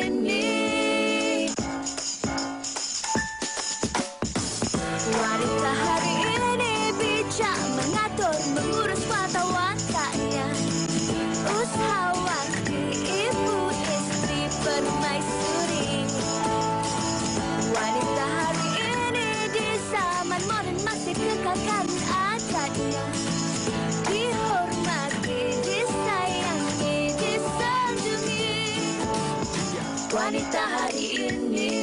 ini. Wanita hari ini bijak mengatur, mengurus mata wataknya. Usahawati, ibu istri permaisuri. Wanita hari ini di zaman modern masih kekalkan adatnya. Dihormati, disayangi, disanjungi. Wanita hari ini.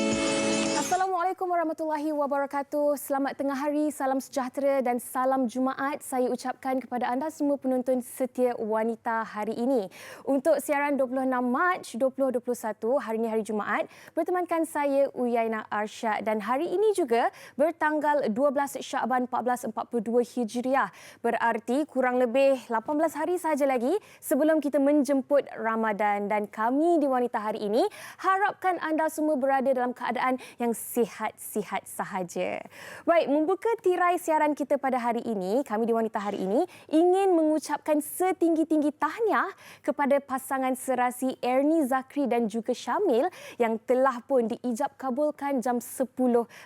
Assalamualaikum warahmatullahi wabarakatuh. Selamat tengah hari, salam sejahtera dan salam Jumaat saya ucapkan kepada anda semua penonton setia Wanita hari ini. Untuk siaran 26 Mac 2021, hari ini hari Jumaat, bertemankan saya Uyaina Arsyad dan hari ini juga bertanggal 12 Syaban 1442 Hijriah. Berarti kurang lebih 18 hari sahaja lagi sebelum kita menjemput Ramadan, dan kami di Wanita hari ini harapkan anda semua berada dalam keadaan yang sihat-sihat sahaja. Baik, membuka tirai siaran kita pada hari ini, kami di Wanita hari ini ingin mengucapkan setinggi-tinggi tahniah kepada pasangan serasi Ernie Zakri dan juga Syamil yang telah pun diijab kabulkan jam 10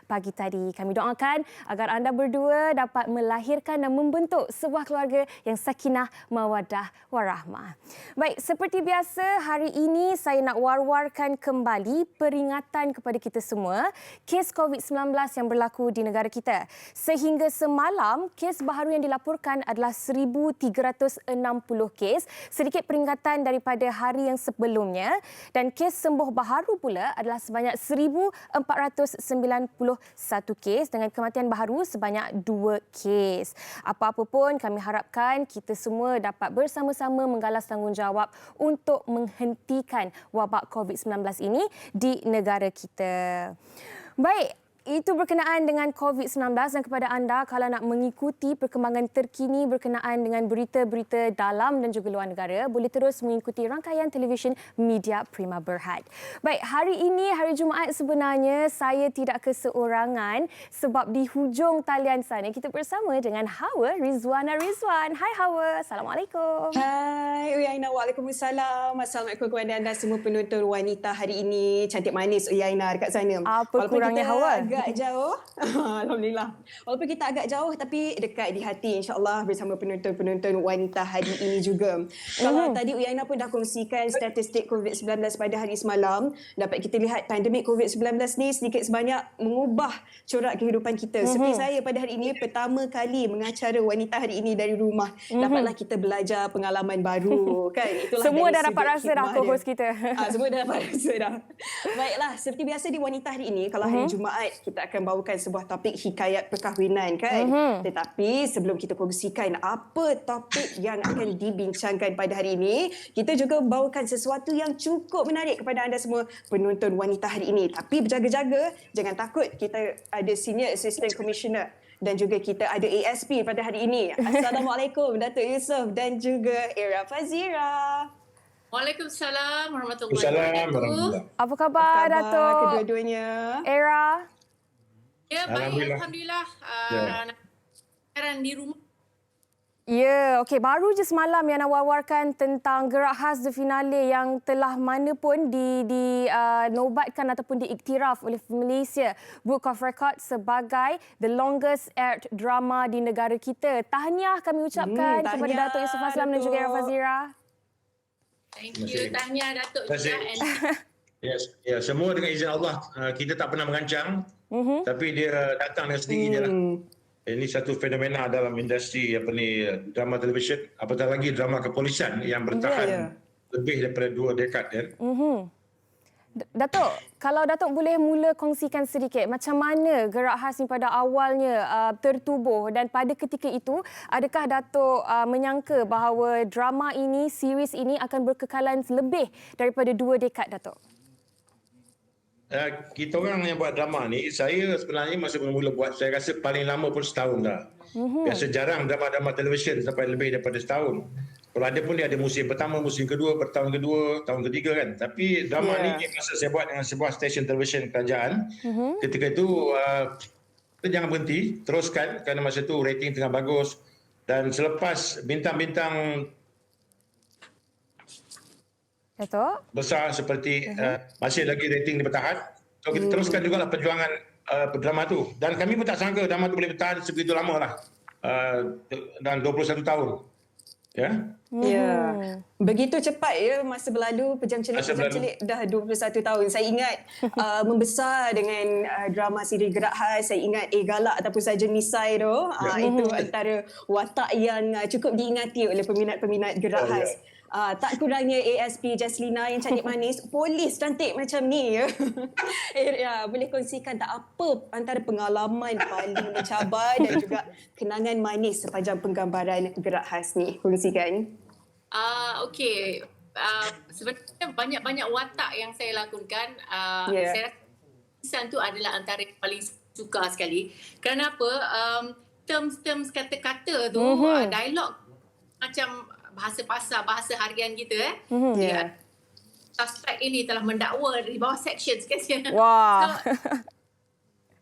pagi tadi. Kami doakan agar anda berdua dapat melahirkan dan membentuk sebuah keluarga yang sakinah, mawaddah, warahmah. Baik, seperti biasa hari ini saya nak war-warkan kembali peringatan kepada kita semua kes COVID-19 yang berlaku di negara kita. Sehingga semalam, kes baharu yang dilaporkan adalah 1,360 kes, sedikit peningkatan daripada hari yang sebelumnya, dan kes sembuh baharu pula adalah sebanyak 1,491 kes dengan kematian baharu sebanyak 2 kes. Apa-apa pun kami harapkan kita semua dapat bersama-sama menggalas tanggungjawab untuk menghentikan wabak COVID-19 ini di negara kita. Baik, itu berkenaan dengan COVID-19, dan kepada anda kalau nak mengikuti perkembangan terkini berkenaan dengan berita-berita dalam dan juga luar negara, boleh terus mengikuti rangkaian televisyen Media Prima Berhad. Baik, hari ini hari Jumaat sebenarnya saya tidak keseorangan sebab di hujung talian sana kita bersama dengan Hawa Rizwana Rizwan. Hai Hawa, Assalamualaikum. Hai Uyaina, waalaikumsalam. Assalamualaikum kepada anda semua penonton Wanita hari ini. Cantik manis Uyaina dekat sana. Apa kurangnya Hawa? Agak jauh. Alhamdulillah. Walaupun kita agak jauh tapi dekat di hati, insya-Allah bersama penonton-penonton Wanita hari ini juga. Kalau tadi Uyaina pun dah kongsikan statistik COVID-19 pada hari semalam, dapat kita lihat pandemik COVID-19 ni sedikit sebanyak mengubah corak kehidupan kita. Seperti saya pada hari ini pertama kali mengacara Wanita hari ini dari rumah. Dapatlah kita belajar pengalaman baru kan. Itulah semua dah dapat rasa dah co-host kita. Semua dah dapat rasa dah. Baiklah, seperti biasa di Wanita hari ini, kalau hari Jumaat kita akan bawakan sebuah topik hikayat perkahwinan kan. Tetapi sebelum kita kongsikan apa topik yang akan dibincangkan pada hari ini, kita juga bawakan sesuatu yang cukup menarik kepada anda semua penonton Wanita hari ini. Tapi berjaga-jaga, jangan takut, kita ada Senior Assistant Commissioner dan juga kita ada ASP pada hari ini. Assalamualaikum Datuk Yusof dan juga Era Fazira. Waalaikumsalam warahmatullahi wabarakatuh. Apa khabar Datuk? Kedua-duanya. Era? Ya, baik, alhamdulillah. Sekarang di rumah. Ya, okey. Baru je semalam yang nak war-warkan tentang gerak khas The Finale yang telah mana pun dinobatkan ataupun diiktiraf oleh Malaysia Book of Records sebagai the longest aired drama di negara kita. Tahniah kami ucapkan kepada Datuk Yusof Aslam dan juga Era Fazira. Thank you. Tahniah Datuk juga. Yes, ya, semua dengan izin Allah. Kita tak pernah merancang, tapi dia datang dengan sendirinya lah. Ini satu fenomena dalam industri drama televisyen, apatah lagi drama kepolisian yang bertahan lebih daripada 2 dekad. Datuk, kalau Datuk boleh mula kongsikan sedikit macam mana gerak khas ni pada awalnya tertubuh, dan pada ketika itu adakah Datuk menyangka bahawa drama ini, series ini akan berkekalan lebih daripada 2 dekad, Datuk? Kita orang yang buat drama ni, saya sebenarnya masa mula buat, saya rasa paling lama pun setahun dah. Biasa jarang drama-drama televisyen sampai lebih daripada setahun. Kalau ada pun dia ada musim pertama, musim kedua, tahun kedua, tahun ketiga kan. Tapi drama ni masa saya buat dengan sebuah stesen televisyen kerajaan, ketika itu kita jangan berhenti, teruskan kerana masa itu rating tengah bagus. Dan selepas bintang-bintang Dato'? besar seperti masih lagi rating dia bertahan. So kita teruskan jugalah perjuangan drama tu. Dan kami pun tak sangka drama tu boleh bertahan sebegitu lama lah. Dan 21 tahun. Ya. Ya. Begitu cepat ya masa berlalu, Pejam Celik dah 21 tahun. Saya ingat membesar dengan drama siri Gerak Khas. Saya ingat Galak ataupun saja Nisai tu. Itu antara watak yang cukup diingati oleh peminat-peminat Gerak Khas. Tak kurangnya ASP Jaslina yang cantik manis, polis cantik macam ni ya. Boleh kongsikan tak apa antara pengalaman paling mencabar dan juga kenangan manis sepanjang penggambaran Gerak Khas ni? Kongsikan. Okey. Sebenarnya banyak-banyak watak yang saya lakonkan. Saya rasa Isan tu adalah antara yang paling suka sekali. Kenapa? Terms kata-kata tu, dialog macam bahasa pasar, bahasa harian kita suspek ini telah mendakwa di bawah section sekian. Wah. So,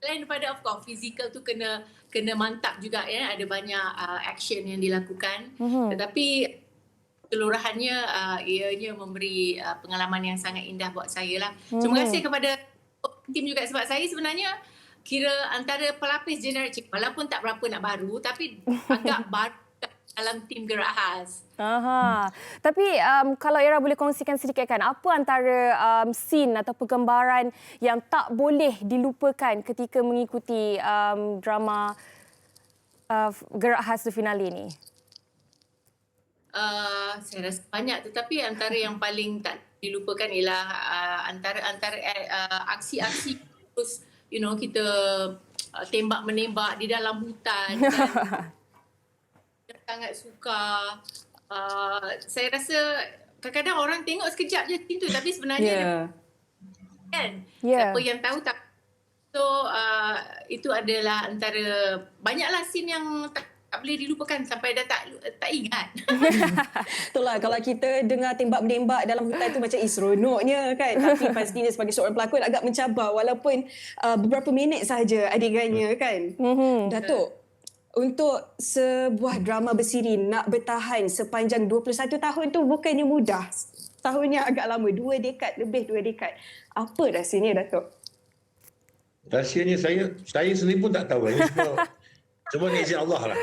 selain daripada of course fizikal tu kena mantap juga ya, ada banyak action yang dilakukan. Tetapi keseluruhannya ianya memberi pengalaman yang sangat indah buat saya lah. Terima kasih kepada tim juga sebab saya sebenarnya kira antara pelapis generasi walaupun tak berapa nak baru tapi agak baru dalam tim Gerak Khas. Tapi kalau Ira boleh kongsikan sedikit kan, apa antara scene atau penggambaran yang tak boleh dilupakan ketika mengikuti drama Gerak Khas The Finale ni? Saya rasa banyak, tetapi antara yang paling tak dilupakan ialah antara aksi-aksi terus kita tembak-menembak di dalam hutan. Sangat suka. Saya rasa kadang-kadang orang tengok sekejap je scene tu tapi sebenarnya kan siapa yang tahu tak. So itu adalah antara banyaklah scene yang tak boleh dilupakan sampai dah tak ingat. Itulah kalau kita dengar tembak-menembak dalam hutan tu macam seronoknya kan. Tapi pastinya sebagai seorang pelakon agak mencabar walaupun beberapa minit sahaja adegannya kan. Datuk, untuk sebuah drama bersiri nak bertahan sepanjang 21 tahun tu bukannya mudah. Tahunnya agak lama, 2 dekad, lebih 2 dekad. Apa rahsianya, Datuk? Rahsianya saya sendiri pun tak tahu. Ini semua ni izin Allah lah.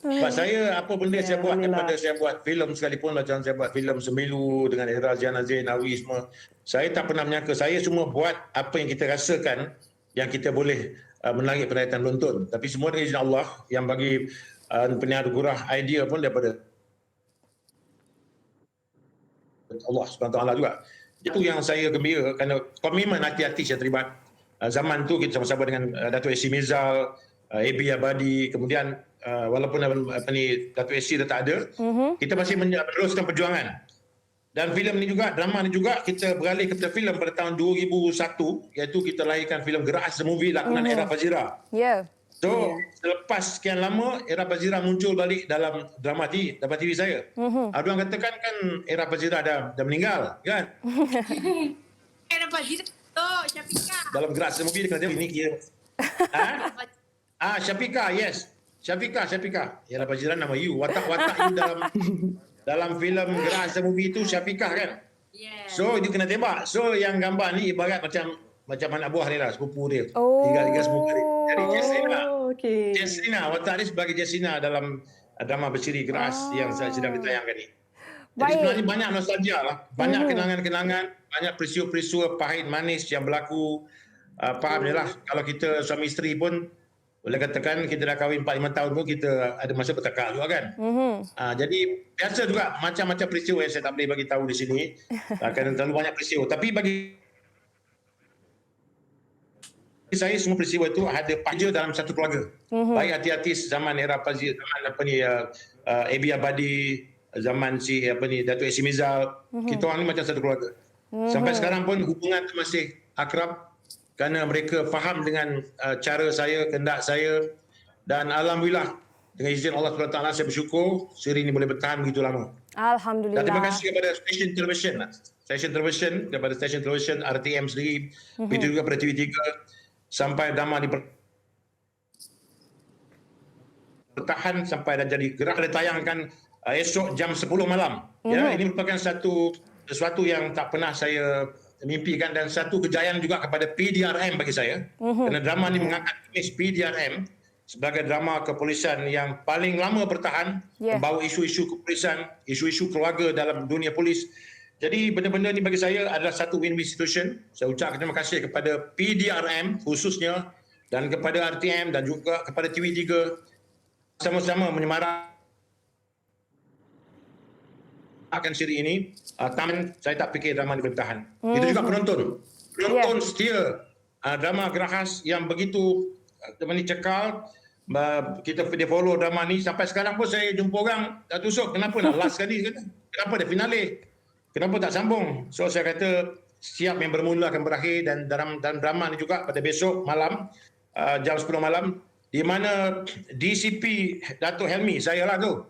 Sebab saya apa benda saya buat daripada saya buat filem sekalipun macam saya buat filem Semilu dengan Era Ziana Zain, Awi semua. Saya tak pernah menyangka. Saya semua buat apa yang kita rasakan yang kita boleh menarik perhatian penonton. Tapi semua dengan izin Allah yang bagi penyaruh idea pun daripada Allah SWT juga. Itu yang saya gembira kerana komitmen hati-hati saya terlibat. Zaman tu kita sama-sama dengan Datuk AC Mizal, AB Abadi, kemudian walaupun Datuk AC dah tak ada, kita masih meneruskan perjuangan. Dan filem ni juga, drama ni juga kita beralih kepada filem pada tahun 2001 iaitu kita lahirkan filem Gerak Khas The Movie lakonan Era Fazira. So selepas sekian lama Era Fazira muncul balik dalam drama TV saya. Ada orang katakan kan Era Fazira dah meninggal kan. Era Fazira tu Syafika. Dalam Gerak Khas The Movie dia kata ini kira. Syafika, yes. Syafika. Era Fazira nama you. Watak-watak you dalam filem Gerak Khas The Movie itu Syafiqah kan? So dia kena tembak. So yang gambar ni ibarat macam anak buah dia lah, sepupu dia. Tiga sepupu dia. Jadi Jaslina, watak dia sebagai Jaslina dalam drama bersiri Gerak Khas yang sedang ditayangkan ni. Jadi sebenarnya banyak nostalgia lah. Banyak kenangan-kenangan, banyak peristiwa-peristiwa pahit manis yang berlaku. Faham je lah. Kalau kita suami isteri pun boleh katakan kita dah kahwin 4-5 tahun pun kita ada masa bertekak juga kan. Jadi biasa juga macam-macam peristiwa yang saya tak boleh bagi tahu di sini. Kerana terlalu banyak peristiwa. Tapi bagi saya semua peristiwa itu ada paja dalam satu keluarga. Baik hati-hati zaman Era Fazira, zaman AB Abadi, zaman Datuk AC Mizal. Kita orang ni macam satu keluarga. Sampai sekarang pun hubungan itu masih akrab. Kerana mereka faham dengan cara saya, kehendak saya dan alhamdulillah dengan izin Allah SWT saya bersyukur siri ini boleh bertahan begitu lama. Alhamdulillah. Dan terima kasih kepada stesen televisyen daripada stesen televisyen RTM sendiri, begitu juga pada TV3 sampai drama bertahan sampai dan jadi gerak ditayangkan esok jam 10 malam. Ya, ini merupakan satu sesuatu yang tak pernah saya mimpikan dan satu kejayaan juga kepada PDRM bagi saya. Kerana drama ini mengangkat imej PDRM sebagai drama kepolisian yang paling lama bertahan, membawa isu-isu kepolisian, isu-isu keluarga dalam dunia polis. Jadi benda-benda ini bagi saya adalah satu win-win situation. Saya ucapkan terima kasih kepada PDRM khususnya dan kepada RTM dan juga kepada TV3 sama-sama menyemarak akan siri ini. Taman saya tak fikir drama ini bertahan. Itu juga penonton. Penonton setia drama Gerahas yang begitu cekal. Kita dia follow drama ni sampai sekarang pun saya jumpa orang tak tusuk kenapa nak last sekali, kenapa dia finale, kenapa tak sambung. So saya kata siap yang bermula akan berakhir dan dalam drama ni juga pada besok malam jam 10 malam di mana DCP Datuk Helmi saya lah tu.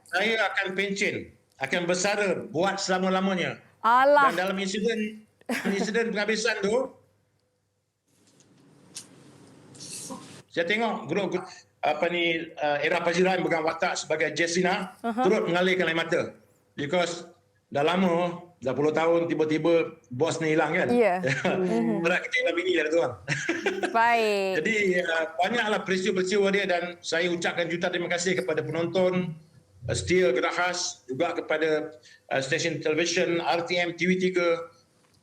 Saya akan pencen, akan bersara buat selama-lamanya. Dan dalam insiden penghabisan tu saya tengok grup Era Fazira yang pegang watak sebagai Jessina turut mengalirkan air mata. Because dah lama, dah puluh tahun tiba-tiba bos ni hilang kan. Berat kita hilang bini lah tuan. Baik. Jadi banyaklah peristiwa-peristiwa dia dan saya ucapkan juta terima kasih kepada penonton setia Gerahas, juga kepada stesen televisyen RTM TV3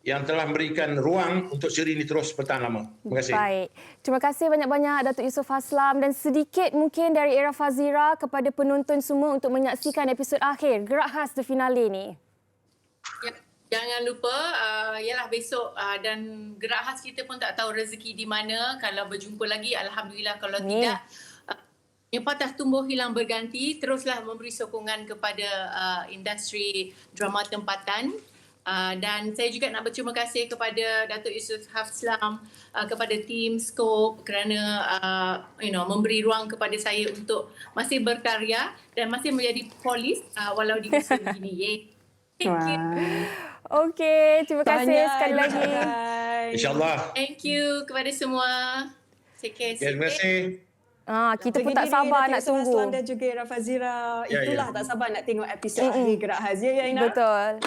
yang telah memberikan ruang untuk siri ini terus bertahan lama. Terima kasih. Baik. Terima kasih banyak-banyak Datuk Yusof Haslam dan sedikit mungkin dari Era Fazira kepada penonton semua untuk menyaksikan episod akhir Gerahas The Finale ni. Ya, jangan lupa ialah besok dan Gerahas kita pun tak tahu rezeki di mana. Kalau berjumpa lagi alhamdulillah, kalau tidak yang patah tumbuh hilang berganti. Teruslah memberi sokongan kepada industri drama tempatan. Dan saya juga nak berterima kasih kepada Datuk Yusof Haslam, kepada tim Scope kerana memberi ruang kepada saya untuk masih berkarya dan masih menjadi polis walau di usia begini. Thank you. Okey, terima kasih sekali lagi. InsyaAllah. Thank you kepada semua. Take care. Terima kasih. Kita pun tak sabar nak tunggu. Haslam dan juga Era Fazira. Itulah tak sabar nak tengok episod akhir Gerahas. Ya, Aina? Betul.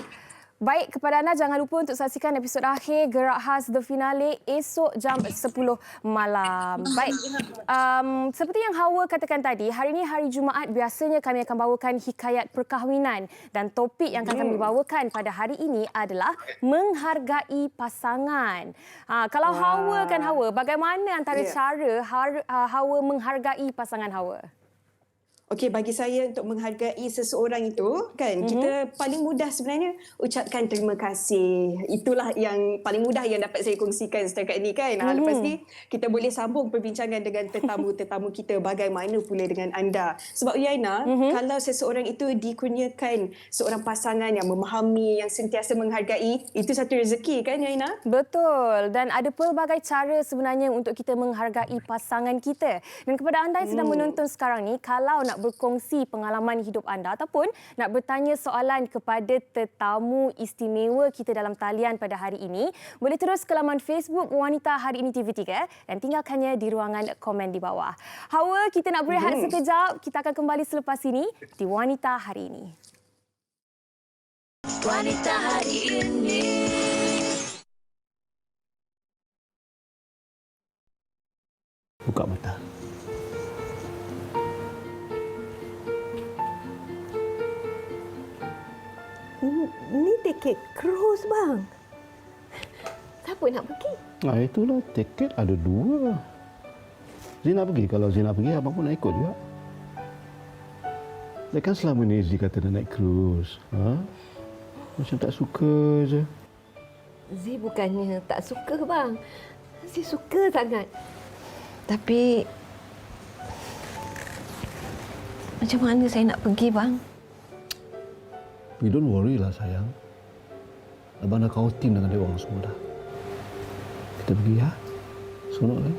Baik, kepada anda jangan lupa untuk saksikan episod akhir Gerahas The Finale esok jam 10 malam. Baik, seperti yang Hawa katakan tadi, hari ini hari Jumaat biasanya kami akan bawakan hikayat perkahwinan dan topik yang akan kami bawakan pada hari ini adalah menghargai pasangan. Kalau Hawa kan Hawa, bagaimana antara cara Hawa menghargai pasangan Hawa? Okey, bagi saya untuk menghargai seseorang itu kan, kita paling mudah sebenarnya ucapkan terima kasih. Itulah yang paling mudah yang dapat saya kongsikan setakat ini kan. Lepas ni kita boleh sambung perbincangan dengan tetamu-tetamu kita, bagaimana pula dengan anda. Sebab Yaina, kalau seseorang itu dikurniakan seorang pasangan yang memahami, yang sentiasa menghargai, itu satu rezeki kan Yaina? Betul, dan ada pelbagai cara sebenarnya untuk kita menghargai pasangan kita. Dan kepada anda yang sedang menonton sekarang ni, kalau nak berkongsi pengalaman hidup anda ataupun nak bertanya soalan kepada tetamu istimewa kita dalam talian pada hari ini, boleh terus ke laman Facebook Wanita Hari Ini TV3 dan tinggalkannya di ruangan komen di bawah. Hawa, kita nak berehat sekejap. Kita akan kembali selepas ini di Wanita Hari Ini. Wanita Hari Ini. Buka mata. Ni tiket cruise bang. Siapa nak pergi? Itulah tiket ada 2. Zina pergi. Kalau Zina pergi, abang pun nak ikut juga. Dia kan selama ni Zee kata nak naik cruise. Macam tak suka je. Zee bukannya tak suka bang. Zee suka sangat. Tapi macam mana saya nak pergi bang? You don't worry lah sayang. Abang dah kau tim dengan dia orang semua dah. Kita pergi ya. Seronok kan?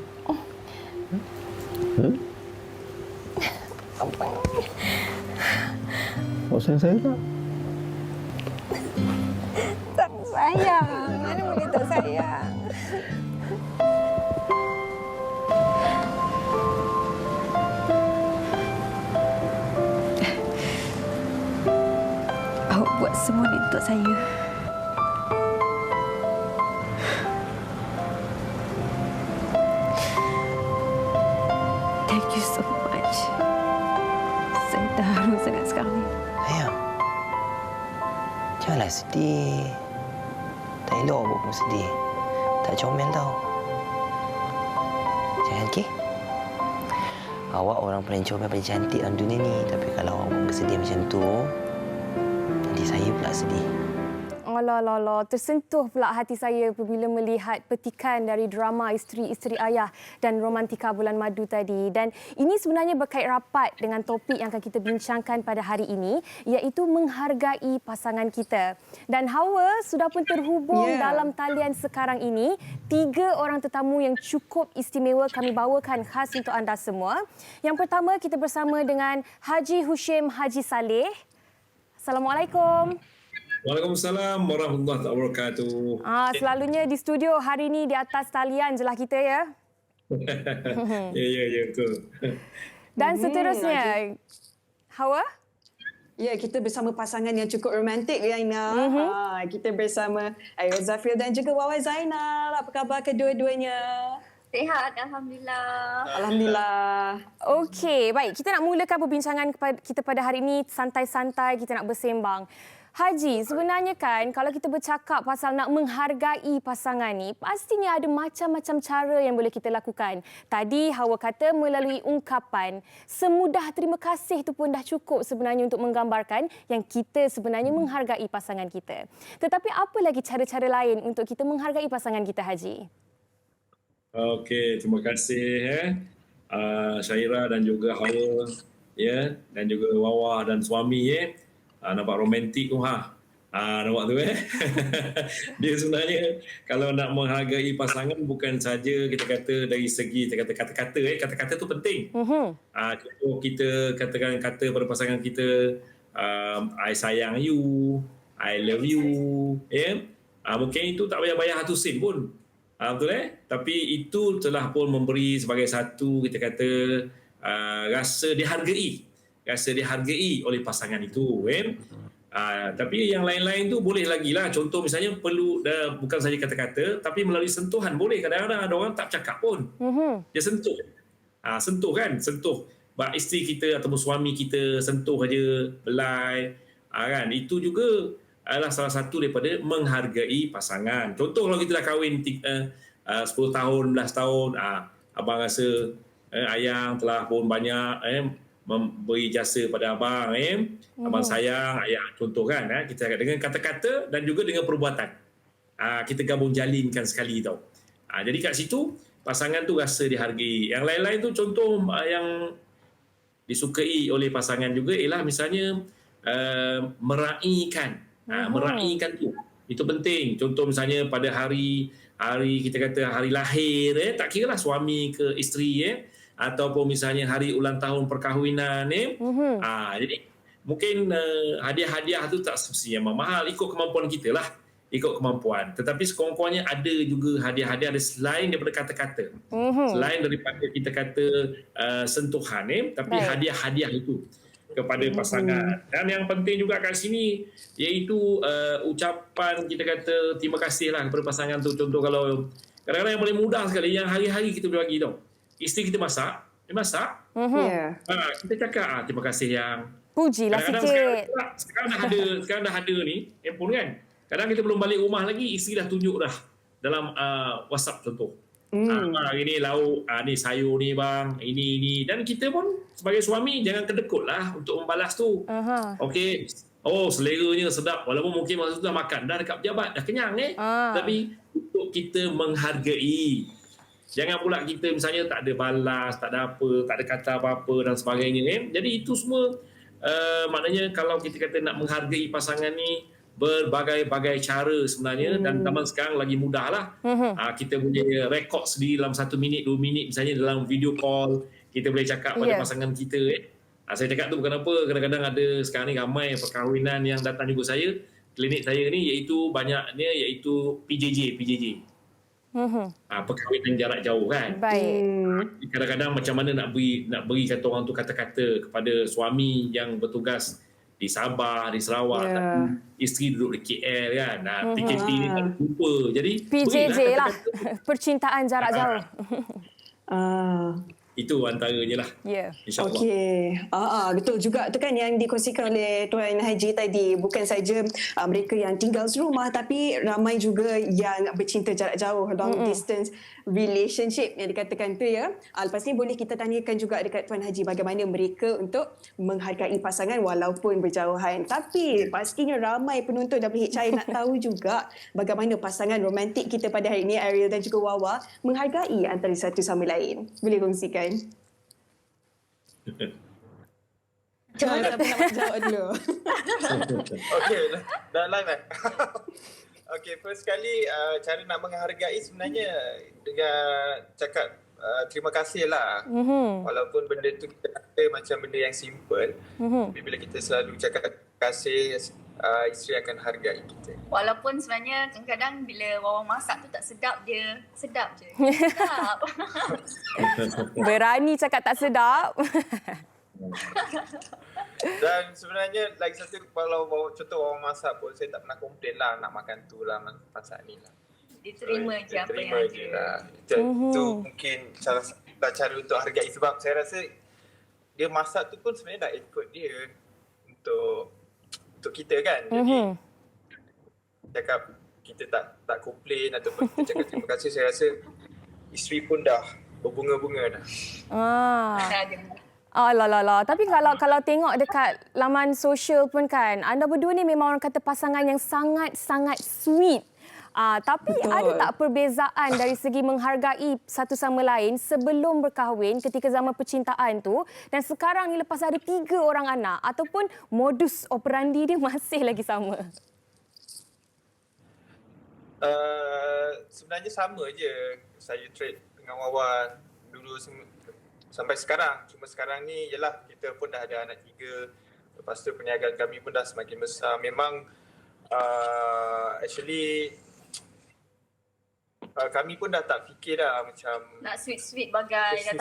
Abang. Kau sayang saya tak? Tak sayang. Mana boleh tak sayang? Awak buat semua ni untuk saya. Janganlah sedih. Tak elok buat pun sedih. Tak comel tau. Jangan, okey? Awak orang paling comel, paling cantik dalam dunia ni. Tapi kalau awak bersedih macam tu, nanti saya pula sedih. Alah, tersentuh pula hati saya apabila melihat petikan dari drama Isteri-Isteri Ayah dan Romantika Bulan Madu tadi. Dan ini sebenarnya berkait rapat dengan topik yang akan kita bincangkan pada hari ini, iaitu menghargai pasangan kita. Dan Hawa sudah pun terhubung dalam talian sekarang ini. 3 orang tetamu yang cukup istimewa kami bawakan khas untuk anda semua. Yang pertama, kita bersama dengan Haji Hushim Haji Saleh. Assalamualaikum. Waalaikumsalam warahmatullahi wabarakatuh. Selalunya di studio, hari ini di atas talian je lah kita ya. Ya, betul. Dan seterusnya, Hawa? Ya, kita bersama pasangan yang cukup romantik, Raina. Kita bersama Ayo Zafir dan juga Wawai Zainal. Apa khabar kedua-duanya? Sihat, Alhamdulillah. Alhamdulillah. Okey, baik. Kita nak mulakan perbincangan kita pada hari ini santai-santai, kita nak bersembang. Haji, sebenarnya kan kalau kita bercakap pasal nak menghargai pasangan ni, pastinya ada macam-macam cara yang boleh kita lakukan. Tadi Hawa kata melalui ungkapan. Semudah terima kasih itu pun dah cukup sebenarnya untuk menggambarkan yang kita sebenarnya menghargai pasangan kita. Tetapi apa lagi cara-cara lain untuk kita menghargai pasangan kita, Haji? Okey, terima kasih Syaira dan juga Hawa dan juga Wawa dan suami nampak romantik tu nampak tu Dia sebenarnya kalau nak menghargai pasangan bukan saja kita kata dari segi kita kata kata-kata kata-kata tu penting. Contoh kita katakan kata pada pasangan kita I sayang you, I love you, mungkin itu tak payah bayar satu sen pun. Betul Tapi itu telah pun memberi sebagai satu kita kata rasa dihargai oleh pasangan itu tapi yang lain-lain tu boleh lagi lah. Contoh misalnya perlu bukan saja kata-kata tapi melalui sentuhan boleh. Kadang-kadang ada orang tak bercakap pun dia sentuh sentuh isteri kita ataupun suami kita, sentuh aja, belai kan, itu juga adalah salah satu daripada menghargai pasangan. Contoh kalau kita dah kahwin 10 tahun, 11 tahun, abang rasa ayang telah pun banyak memberi jasa pada abang, abang sayang ayang, contoh kan, kita dengan kata-kata dan juga dengan perbuatan, kita gabung jalinkan sekali tau. Jadi kat situ pasangan tu rasa dihargai. Yang lain-lain tu contoh yang disukai oleh pasangan juga ialah misalnya meraihkan. Meraihkan tu itu penting. Contoh misalnya pada hari kita kata hari lahir, tak kira lah suami ke isteri, ataupun misalnya hari ulang tahun perkahwinan, jadi mungkin hadiah-hadiah tu tak semestinya mahal, ikut kemampuan kita lah, ikut kemampuan. Tetapi sekurang-kurangnya ada juga hadiah-hadiah ada selain daripada kata-kata, selain daripada kita kata sentuhan, tapi hadiah-hadiah itu kepada pasangan. Dan yang penting juga kat sini iaitu ucapan kita kata terima kasih lah kepada pasangan tu. Contoh kalau kadang-kadang yang paling mudah sekali yang hari-hari kita boleh bagi tau. Isteri kita masak, dia masak. Kita cakap terima kasih yang pujilah sikit. Sekarang dah ada ni handphone kan. Kadang kita belum balik rumah lagi, isteri dah tunjuk dah dalam WhatsApp contoh. Hari ni lauk, ni sayur ni bang, ini. Dan kita pun sebagai suami jangan kedekut lah untuk membalas tu. Okey, seleranya sedap. Walaupun mungkin masa tu dah makan, dah dekat pejabat, dah kenyang Tapi untuk kita menghargai. Jangan pula kita misalnya tak ada balas, tak ada apa, tak ada kata apa-apa dan sebagainya. Jadi itu semua maknanya kalau kita kata nak menghargai pasangan ni, berbagai-bagai cara sebenarnya dan zaman sekarang lagi mudah lah. Kita boleh rekod sendiri dalam 1 minit, 2 minit misalnya dalam video call, kita boleh cakap pada pasangan kita. Saya cakap tu bukan apa, kadang-kadang ada sekarang ni ramai perkahwinan yang datang juga saya, klinik saya ni iaitu banyaknya iaitu PJJ. Perkahwinan jarak jauh kan. Kadang-kadang macam mana nak beri kata orang tu kata-kata kepada suami yang bertugas di Sabah, di Sarawak, tapi isteri duduk di KL kan. PKP ni tak lupa. Jadi PJJ lah, percintaan jarak jauh. Itu antaranya lah. Ya. InsyaAllah. Okey. Betul juga tu kan yang dikongsikan oleh Tuan Haji tadi. Bukan saja mereka yang tinggal serumah tapi ramai juga yang bercinta jarak jauh, long distance relationship yang dikatakan tu ya. Lepas ni boleh kita tanyakan juga dekat Tuan Haji bagaimana mereka untuk menghargai pasangan walaupun berjauhan. Tapi pastinya ramai penonton WHI nak tahu juga bagaimana pasangan romantik kita pada hari ini, Ariel dan juga Wawa, menghargai antara satu sama lain. Boleh kongsikan? Macam mana siapa nak jawab dulu? Okey, dah live kan? Okey, first sekali cara nak menghargai sebenarnya dengan cakap terima kasih lah. Walaupun benda tu kita kata macam benda yang simple, tapi bila kita selalu cakap terima kasih, isteri akan hargai kita. Walaupun sebenarnya kadang-kadang bila Wawa masak tu tak sedap, dia sedap je. Sedap. Berani cakap tak sedap. Dan sebenarnya lagi satu, kalau contoh Wawa masak pun saya tak pernah komplain lah nak makan tu lah, masak ni lah. Diterima je apa yang ada. Lah. Itu mungkin cara untuk hargai, sebab saya rasa dia masak tu pun sebenarnya dah ikut dia untuk kita kan. Jadi cakap kita tak komplain ataupun kita cakap terima kasih, saya rasa isteri pun dah berbunga-bunga dah. Alah. Tapi kalau tengok dekat laman sosial pun kan, anda berdua ni memang orang kata pasangan yang sangat-sangat sweet. Tapi Betul. ada tak perbezaan dari segi menghargai satu sama lain sebelum berkahwin ketika zaman percintaan tu dan sekarang ni lepas ada 3 orang anak, ataupun modus operandi dia masih lagi sama? Sebenarnya sama je. Saya trade dengan Wawa dulu sampai sekarang. Cuma sekarang ni yalah kita pun dah ada anak 3. Lepas tu perniagaan kami pun dah semakin besar. Memang actually kami pun dah tak fikir dah macam Nak sweet-sweet bagai.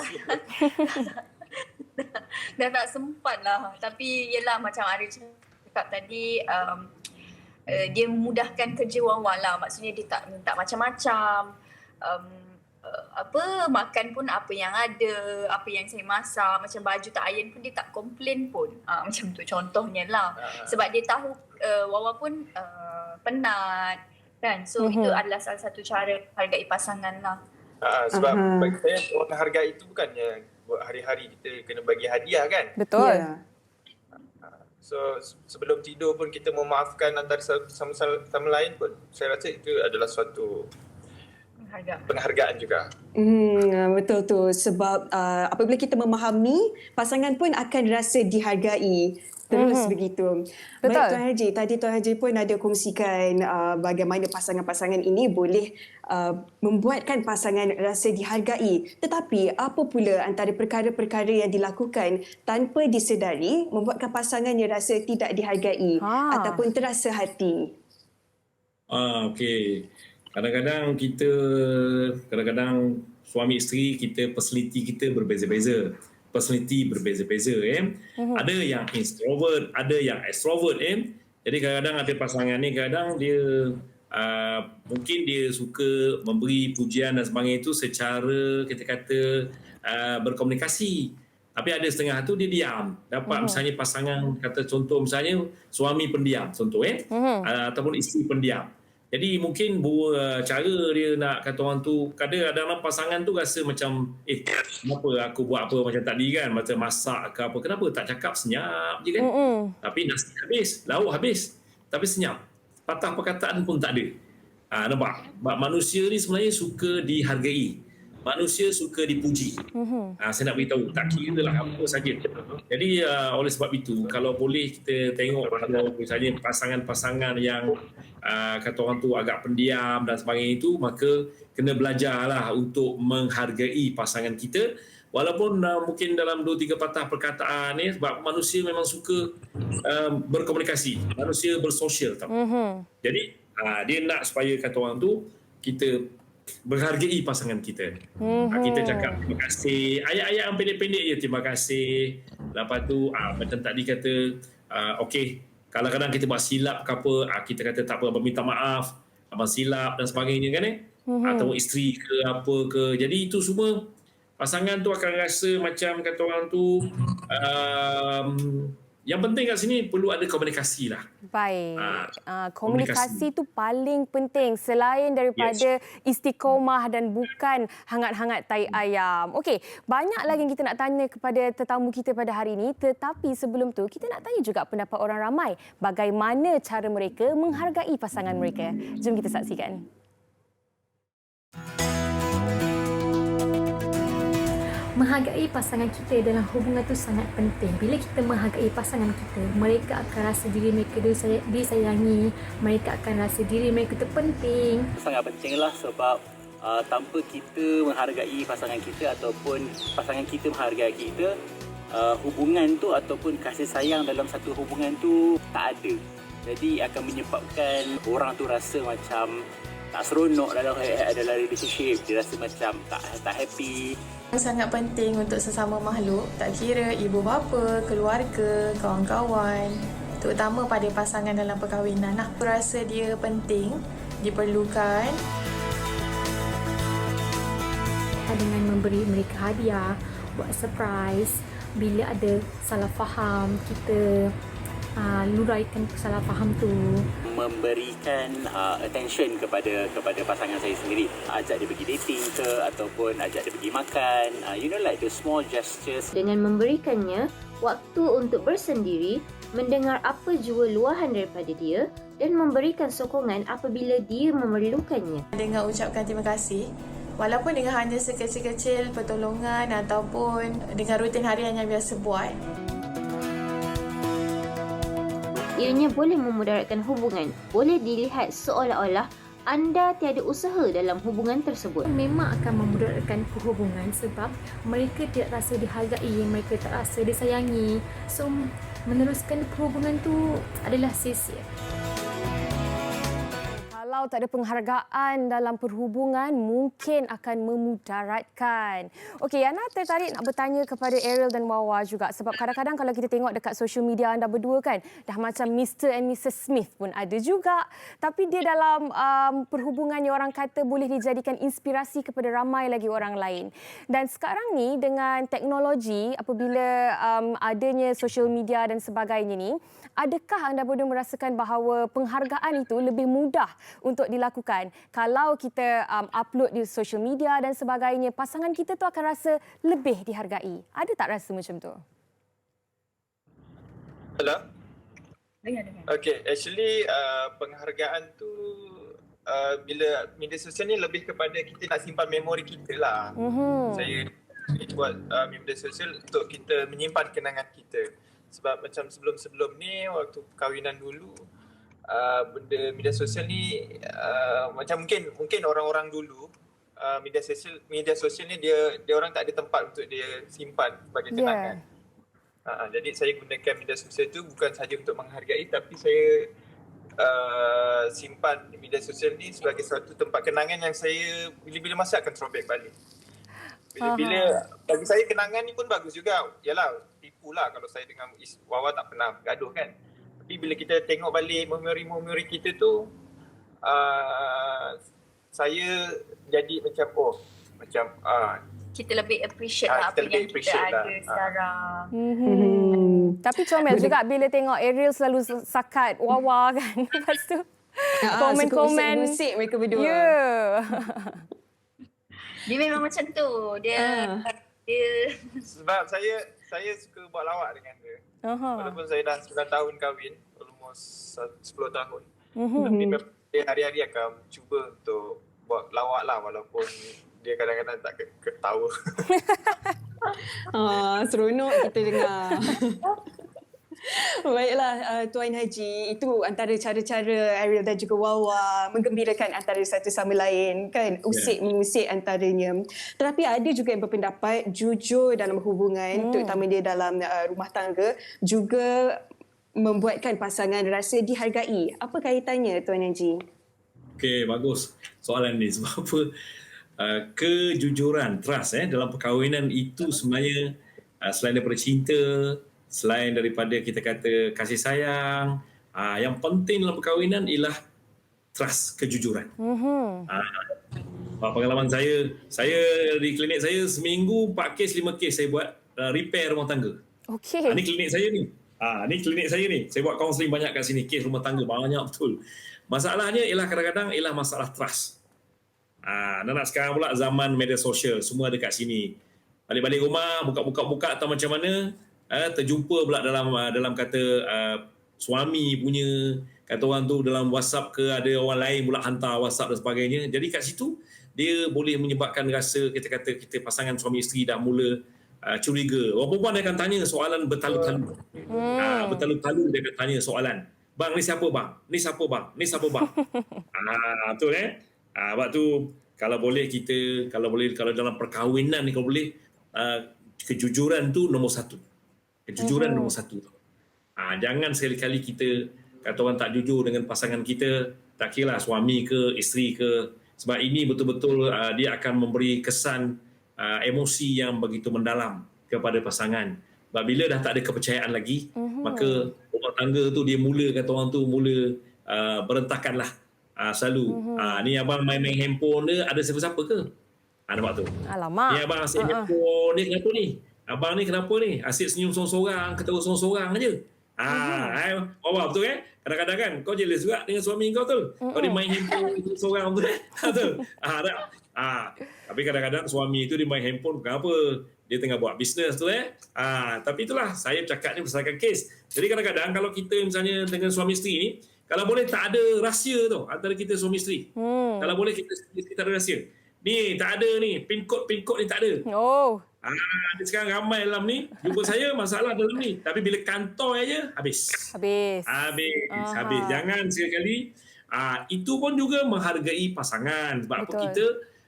Dah tak sempat lah. Tapi yelah macam Ariel cakap tadi, dia memudahkan kerja Wawa lah. Maksudnya dia tak minta macam-macam. Makan pun apa yang ada, apa yang saya masak, macam baju tak iron pun dia tak komplain pun. Macam tu contohnya lah. Sebab dia tahu Wawa pun penat kan. So itu adalah salah satu cara hargai pasangan lah. sebab bagi saya orang hargai itu bukannya buat hari-hari kita kena bagi hadiah kan. Betul. Ya. So sebelum tidur pun kita memaafkan antara sama lain pun, saya rasa itu adalah suatu penghargaan juga. Betul tu, sebab apabila kita memahami, pasangan pun akan rasa dihargai. Terus begitu. Betul. Baik Tuan Haji, tadi Tuan Haji pun ada kongsikan bagaimana pasangan-pasangan ini boleh membuatkan pasangan rasa dihargai. Tetapi apa pula antara perkara-perkara yang dilakukan tanpa disedari membuatkan pasangannya rasa tidak dihargai ataupun terasa hati? Okey. Kadang-kadang suami isteri kita, personality kita berbeza-beza. Personality berbeza-beza. Ada yang introvert, ada yang extrovert. Jadi kadang-kadang ada pasangan ni, kadang dia mungkin dia suka memberi pujian dan sebagainya itu secara kita kata berkomunikasi. Tapi ada setengah tu dia diam. Dapat misalnya pasangan, kata contoh misalnya suami pendiam contoh ataupun isteri pendiam. Jadi mungkin cara dia nak kata orang tu, kadang-kadang pasangan tu rasa macam kenapa aku buat apa macam tadi kan, macam masak ke apa, kenapa tak cakap senyap je kan. Tapi nasi habis, lauk habis, tapi senyap. Patah perkataan pun tak ada. Nampak? Manusia ni sebenarnya suka dihargai. Manusia suka dipuji. Saya nak beritahu, tak kira lah apa saja. Jadi oleh sebab itu, kalau boleh kita tengok kalau misalnya pasangan-pasangan yang kata orang tu agak pendiam dan sebagainya itu, maka kena belajarlah untuk menghargai pasangan kita. Walaupun mungkin dalam 2-3 patah perkataan ni, sebab manusia memang suka berkomunikasi. Manusia bersosial. Jadi dia nak supaya kata orang tu, kita menghargai pasangan kita. Kita cakap terima kasih. Ayat-ayat yang pendek-pendek je, terima kasih. Lepas tu macam tadi kata okey, kadang-kadang kita buat silap ke apa, kita kata tak apa, minta maaf, abang silap dan sebagainya kan ataupun isteri ke apa ke. Jadi itu semua pasangan tu akan rasa macam kata orang tu yang penting kat sini perlu ada komunikasi lah. Baik. komunikasi. Komunikasi tu paling penting selain daripada istiqomah dan bukan hangat-hangat tai ayam. Okey, banyak lagi yang kita nak tanya kepada tetamu kita pada hari ini, tetapi sebelum tu kita nak tanya juga pendapat orang ramai bagaimana cara mereka menghargai pasangan mereka. Jom kita saksikan. Menghargai pasangan kita dalam hubungan tu sangat penting. Bila kita menghargai pasangan kita, mereka akan rasa diri mereka disayangi, mereka akan rasa diri mereka tu penting. Sangat pentinglah sebab tanpa kita menghargai pasangan kita ataupun pasangan kita menghargai kita, hubungan tu ataupun kasih sayang dalam satu hubungan tu tak ada. Jadi akan menyebabkan orang tu rasa macam tak seronok dalam relationship, dia rasa macam tak happy. Sangat penting untuk sesama makhluk, tak kira ibu bapa, keluarga, kawan-kawan, terutama pada pasangan dalam perkahwinan. Aku rasa dia penting, diperlukan. Dengan memberi mereka hadiah, buat surprise, bila ada salah faham, kita luraikan salah faham tu. Memberikan attention kepada pasangan saya sendiri. Ajak dia pergi dating ke ataupun ajak dia pergi makan. Like the small gestures. Dengan memberikannya waktu untuk bersendiri, mendengar apa jua luahan daripada dia dan memberikan sokongan apabila dia memerlukannya. Dengan ucapkan terima kasih, walaupun dengan hanya sekecil-kecil pertolongan ataupun dengan rutin harian yang biasa buat. Ianya boleh memudaratkan hubungan, boleh dilihat seolah-olah anda tiada usaha dalam hubungan tersebut. Memang akan memudaratkan hubungan sebab mereka tidak rasa dihargai, mereka tak rasa disayangi. So, meneruskan hubungan tu adalah sia-sia. Kalau tak ada penghargaan dalam perhubungan, mungkin akan memudaratkan. Okey, Yana tertarik nak bertanya kepada Ariel dan Wawa juga. Sebab kadang-kadang kalau kita tengok dekat social media anda berdua kan, dah macam Mr. and Mrs. Smith pun ada juga. Tapi dia dalam perhubungan yang orang kata boleh dijadikan inspirasi kepada ramai lagi orang lain. Dan sekarang ni dengan teknologi, apabila adanya social media dan sebagainya ni, adakah anda berdua merasakan bahawa penghargaan itu lebih mudah untuk dilakukan? Kalau kita upload di social media dan sebagainya, pasangan kita tu akan rasa lebih dihargai. Ada tak rasa macam tu? Hello? Okay, actually penghargaan tu bila media sosial ni lebih kepada kita nak simpan memori kita lah. Saya buat media sosial untuk kita menyimpan kenangan kita. Sebab macam sebelum-sebelum ni, waktu perkahwinan dulu, benda media sosial ni macam mungkin orang-orang dulu media sosial ni dia orang tak ada tempat untuk dia simpan sebagai kenangan. Jadi saya gunakan media sosial tu bukan sahaja untuk menghargai, tapi saya simpan media sosial ni sebagai satu tempat kenangan yang saya bila-bila masa akan throwback balik. Bila bagi saya kenangan ni pun bagus juga. Yalah, tipulah kalau saya dengan Wawa tak pernah gaduh kan. Tapi bila kita tengok balik memori-memori kita tu, saya jadi macam kita lebih appreciate lah apa yang kita ada sekarang. Tapi comel juga bila tengok Ariel selalu sakat Wawa kan. Lepas tu komen-komen. Musik mereka berdua. Ya. Dia memang macam tu. Dia sebab saya suka buat lawak dengan dia. Walaupun saya dah 9 tahun kahwin, almost 10 tahun. Tapi dia hari-hari akan cuba untuk buat lawak lah, walaupun dia kadang-kadang tak ketawa. Seronok kita dengar. Baiklah Tuan Haji, itu antara cara-cara Ariel dan juga Wawa menggembirakan antara satu sama lain kan, usik-mengusik antaranya. Tetapi ada juga yang berpendapat jujur dalam hubungan, terutama dia dalam rumah tangga, juga membuatkan pasangan rasa dihargai. Apa kaitannya Tuan Haji? Okey, bagus soalan ni. Sebab apa? Kejujuran, trust dalam perkahwinan itu sebenarnya selain daripada cinta, selain daripada kita kata kasih sayang, yang penting dalam perkahwinan ialah trust, kejujuran. Pengalaman saya di klinik saya seminggu 4 kes, 5 kes saya buat repair rumah tangga. Okey. Ni klinik saya ni. Ni klinik saya ni. Saya buat kaunseling banyak kat sini. Kes rumah tangga banyak betul. Masalahnya ialah kadang-kadang ialah masalah trust. Nak sekarang pula zaman media sosial. Semua ada kat sini. Balik-balik rumah, buka-buka atau macam mana, terjumpa pula dalam kata suami punya, kata orang tu dalam WhatsApp ke, ada orang lain pula hantar WhatsApp dan sebagainya. Jadi kat situ, dia boleh menyebabkan rasa kita pasangan suami isteri dah mula curiga. Orang perempuan dia akan tanya soalan bertalu-talu. Bertalu-talu dia akan tanya soalan. Bang, ni siapa bang? Ni siapa bang? Ni siapa bang? Betul sebab tu kalau dalam perkahwinan ni kalau boleh kejujuran tu nombor satu. Kejujuran nombor satu. Jangan sekali-kali kita kata orang tak jujur dengan pasangan kita, tak kira lah suami ke, isteri ke. Sebab ini betul-betul dia akan memberi kesan emosi yang begitu mendalam kepada pasangan. Sebab bila dah tak ada kepercayaan lagi, maka rumah tangga tu dia mula, kata orang tu, mula berantakan lah selalu. Ni abang main-main handphone dia, ada siapa-siapa ke? Nampak tu. Alamak. Ni abang asyik handphone ni, kenapa ni? Abang ni kenapa ni? Asyik senyum sorang-sorang, ketawa sorang-sorang aja. Betul kan? Kadang-kadang kan kau jealous juga dengan suami kau tu. Kau dia main handphone sorang betul kan? Betul. Tapi kadang-kadang suami itu dia main handphone bukan apa. Dia tengah buat bisnes tu tapi itulah saya cakap ni berdasarkan kes. Jadi kadang-kadang kalau kita misalnya dengan suami isteri ni, kalau boleh tak ada rahsia tu antara kita suami isteri. Kalau boleh kita tak ada rahsia. Ni tak ada ni, pin kod ni tak ada. Sekarang ramai dalam ni, jumpa saya masalah dalam ni. Tapi bila kantor aja habis. Jangan sekali-kali itu pun juga menghargai pasangan. Sebab apa kita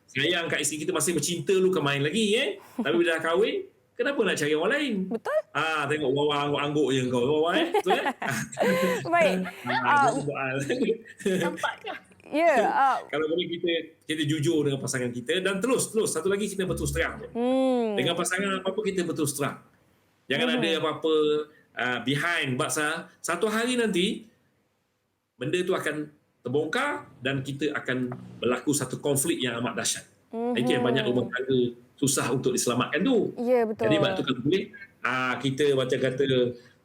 sayang kat isteri kita, masih bercinta lu ke main lagi Tapi bila dah kahwin, kenapa nak cari orang lain? Betul. Tengok wawa angguk-angguk je kau. Wawa betul Baik. Nampak ke? Ya. Kalau boleh kita jujur dengan pasangan kita, dan terus satu lagi kita berterus terang. Dengan pasangan apa-apa kita berterus terang. Jangan ada apa-apa behind. Sebab satu hari nanti benda tu akan terbongkar dan kita akan berlaku satu konflik yang amat dahsyat. Itu yang banyak rumah tangga susah untuk diselamatkan tu. Ya, betul. Jadi waktu kalau boleh kita macam kata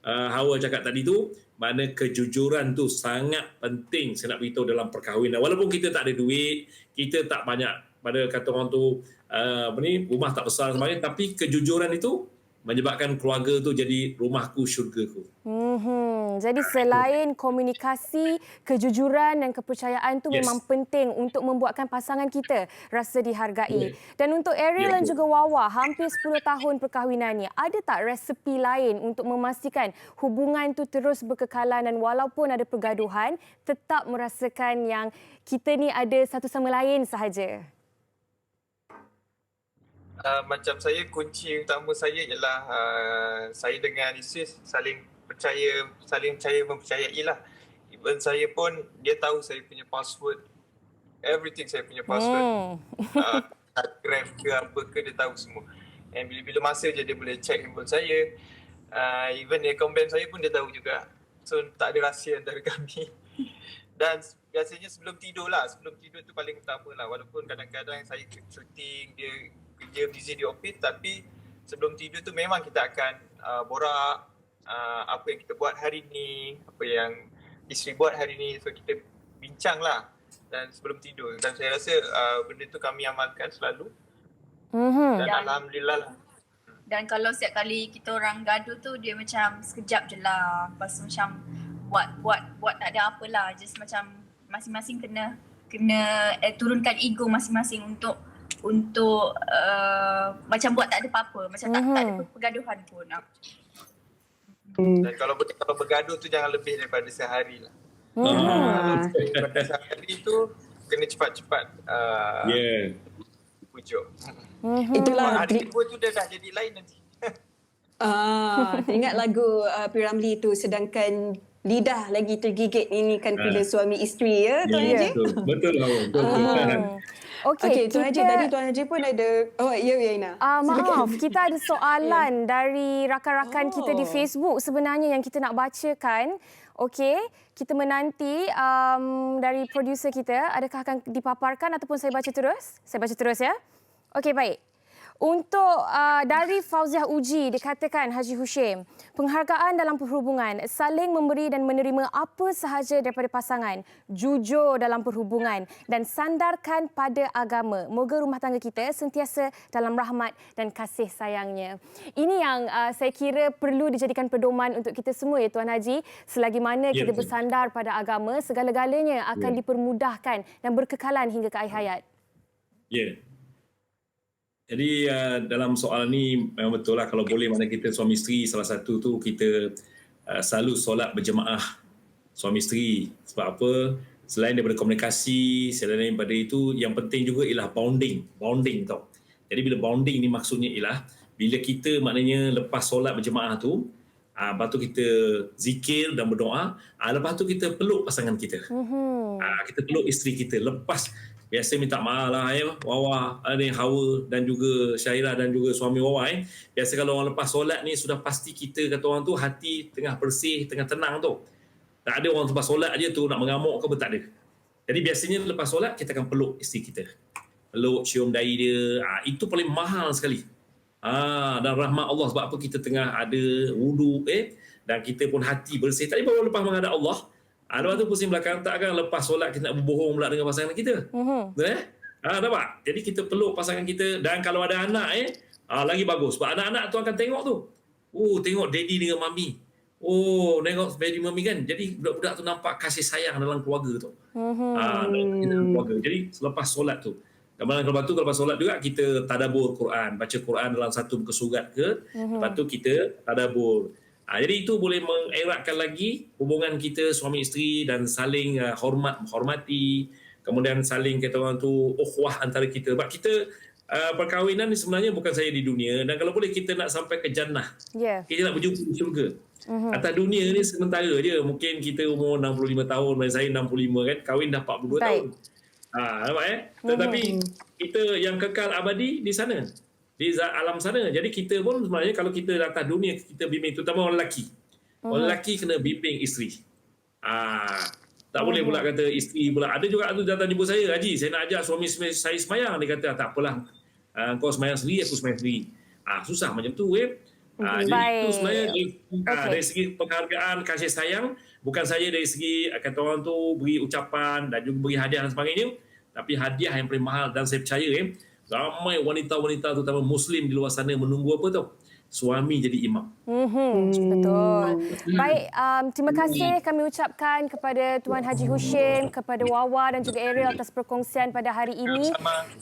Hawa cakap tadi tu, mana kejujuran tu sangat penting saya nak beritahu dalam perkahwinan. Walaupun kita tak ada duit, kita tak banyak, pada kata orang tu rumah tak besar sebagainya, tapi kejujuran itu menyebabkan keluarga tu jadi rumahku syurgaku. Jadi selain komunikasi, kejujuran dan kepercayaan tu memang penting untuk membuatkan pasangan kita rasa dihargai. Dan untuk Ariel dan juga Wawa, hampir 10 tahun perkahwinannya, ada tak resepi lain untuk memastikan hubungan tu terus berkekalan dan walaupun ada pergaduhan, tetap merasakan yang kita ni ada satu sama lain sahaja? Macam saya, kunci utama saya ialah saya dengan isteri saling mempercayai lah. Even saya pun, dia tahu saya punya password, everything saya punya password. Instagram ke apa ke, dia tahu semua. And bila masa je dia boleh check handphone saya. Even account bank saya pun dia tahu juga. So tak ada rahsia antara kami. Dan biasanya sebelum tidur tu paling utama lah. Walaupun kadang-kadang saya syuting, dia kerja busy di office, tapi sebelum tidur tu memang kita akan borak apa yang kita buat hari ni, apa yang isteri buat hari ni. So kita bincang lah dan sebelum tidur. Dan saya rasa benda tu kami amalkan selalu. Dan alhamdulillah lah. Dan kalau setiap kali kita orang gaduh tu, dia macam sekejap je lah. Lepas tu macam buat tak ada apalah. Just macam masing-masing kena turunkan ego masing-masing untuk macam buat tak ada apa-apa. Macam tak ada pergaduhan pun. Dan kalau bergaduh tu jangan lebih daripada sehari lah. Daripada sehari tu kena cepat-cepat pujuk. Itulah hari kedua tu dah jadi lain nanti. Ingat lagu P. Ramlee tu, sedangkan lidah lagi tergigit, ini kan bila suami isteri Tuan Haji? Betul lah. Okey, Tuan Haji, tadi Tuan Haji pun ada, ya Ina. Maaf, kita ada soalan dari rakan-rakan kita di Facebook sebenarnya yang kita nak bacakan. Okey, kita menanti dari produser kita, adakah akan dipaparkan ataupun saya baca terus? Saya baca terus ya. Okey, baik. Untuk dari Fauziah Uji dikatakan Haji Hushim, penghargaan dalam perhubungan, saling memberi dan menerima apa sahaja daripada pasangan, jujur dalam perhubungan dan sandarkan pada agama. Moga rumah tangga kita sentiasa dalam rahmat dan kasih sayangnya. Ini yang saya kira perlu dijadikan pedoman untuk kita semua ya Tuan Haji. Selagi mana kita bersandar pada agama, segala-galanya akan dipermudahkan dan berkekalan hingga ke akhir hayat. Ya. Jadi dalam soalan ni memang betul lah, kalau boleh mana kita suami isteri, salah satu tu kita selalu solat berjemaah suami isteri. Sebab apa? Selain daripada komunikasi, selain daripada itu, yang penting juga ialah bonding tau. Jadi bila bonding ni maksudnya ialah bila kita maknanya lepas solat berjemaah tu, lepas tu kita zikir dan berdoa, lepas tu kita peluk pasangan kita. Kita peluk isteri kita lepas. Biasa minta maaf lah Wawa, Hawa dan juga Syairah dan juga suami Wawa. Biasa kalau orang lepas solat ni sudah pasti kita kata orang tu hati tengah bersih, tengah tenang tu. Tak ada orang lepas solat aja tu nak mengamuk ke tak ada. Jadi biasanya lepas solat kita akan peluk isteri kita. Peluk, cium dahi dia. Itu paling mahal sekali. Dan rahmat Allah sebab apa kita tengah ada wudu dan kita pun hati bersih. Tadi baru lepas menghadap Allah. Lepas tu pusing belakang, tak akan lepas solat kita nak berbohong pula dengan pasangan kita. Nampak? Jadi kita peluk pasangan kita dan kalau ada anak lagi bagus. Sebab anak-anak tu akan tengok tu. Tengok daddy dengan mami. Tengok daddy mami kan. Jadi budak-budak tu nampak kasih sayang dalam keluarga tu. Dalam keluarga. Jadi selepas solat tu. Kemudian lepas solat juga kita tadabbur Quran. Baca Quran dalam satu muka surat ke. Lepas tu kita tadabbur. Jadi itu boleh mengeratkan lagi hubungan kita suami isteri dan saling menghormati, kemudian saling kata orang tu ukhuwah antara kita. Sebab kita perkahwinan ni sebenarnya bukan saja di dunia dan kalau boleh kita nak sampai ke jannah. Kita nak berjumpa di syurga. Atas dunia ni sementara je. Mungkin kita umur 65 tahun, saya 65 kan, kahwin dah 42 tahun. Nampak Tetapi kita yang kekal abadi di sana. Di alam sana. Jadi kita pun sebenarnya kalau kita atas dunia kita bimbing, terutama orang lelaki. Orang lelaki kena bimbing isteri. Tak boleh pula kata isteri pula. Ada juga tu datang jumpa saya, Haji, saya nak ajak suami saya semayang. Dia kata tak apalah. Kau semayang sendiri, aku semayang sendiri. Susah macam tu jadi itu sebenarnya dari segi penghargaan, kasih sayang, bukan saja dari segi kata orang tu beri ucapan dan juga beri hadiah dan sebagainya, tapi hadiah yang paling mahal dan saya percaya ramai wanita-wanita terutama Muslim di luar sana menunggu apa tu? Suami jadi imam. Betul. Baik, terima kasih kami ucapkan kepada Tuan Haji Hushim, kepada Wawa dan juga Ariel atas perkongsian pada hari ini.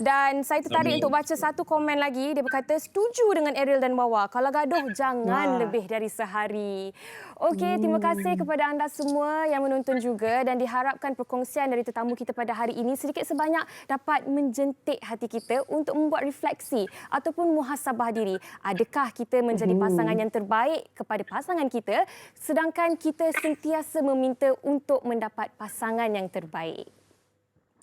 Dan saya tertarik untuk baca satu komen lagi. Dia berkata, setuju dengan Ariel dan Wawa. Kalau gaduh, jangan lebih dari sehari. Okey, terima kasih kepada anda semua yang menonton juga dan diharapkan perkongsian dari tetamu kita pada hari ini sedikit sebanyak dapat menjentik hati kita untuk membuat refleksi ataupun muhasabah diri. Adakah kita menjadi pasangan yang terbaik kepada pasangan kita sedangkan kita sentiasa meminta untuk mendapat pasangan yang terbaik?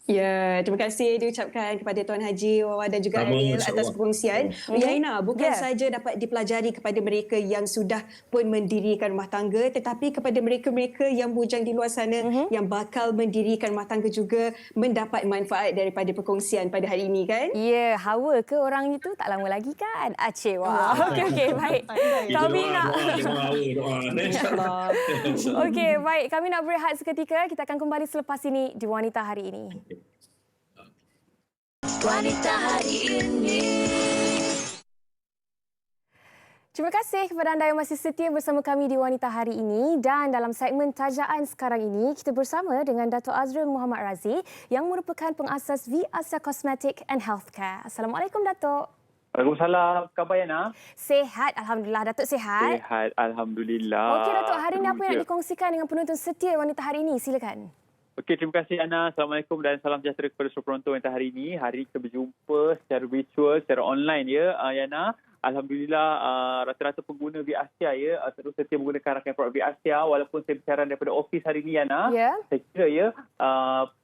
Ya, terima kasih diucapkan kepada Tuan Haji, Wawa dan juga Ariel atas perkongsian. Yaina, bukan saja dapat dipelajari kepada mereka yang sudah pun mendirikan rumah tangga, tetapi kepada mereka-mereka yang bujang di luar sana yang bakal mendirikan rumah tangga juga mendapat manfaat daripada perkongsian pada hari ini kan? Ya, Hawa ke orang itu tak lama lagi kan? Wah. Okey, baik. Kami nak InsyaAllah. Okey, baik. Kami nak berehat seketika. Kita akan kembali selepas ini di Wanita Hari Ini. Wanita Hari Ini. Terima kasih kepada anda yang masih setia bersama kami di Wanita Hari Ini dan dalam segmen tajaan sekarang ini kita bersama dengan Dato' Azrul Muhammad Razi yang merupakan pengasas V Asia Cosmetic and Healthcare. Assalamualaikum Dato'. Waalaikumsalam. Khabar Yana? Sehat, Alhamdulillah. Datuk sihat? Sehat, Alhamdulillah. Okey Datuk, hari ini apa yang nak dikongsikan dengan penonton setia Wanita Hari Ini? Silakan. Okey, terima kasih Ana. Assalamualaikum dan salam sejahtera kepada seluruh penonton Wanita Hari ini. Hari ini kita berjumpa secara virtual, secara online ya, Yana. Alhamdulillah rata-rata pengguna V Asia terus setia menggunakan rangkaian produk V Asia walaupun saya bicara daripada office hari ini Yana. Saya kira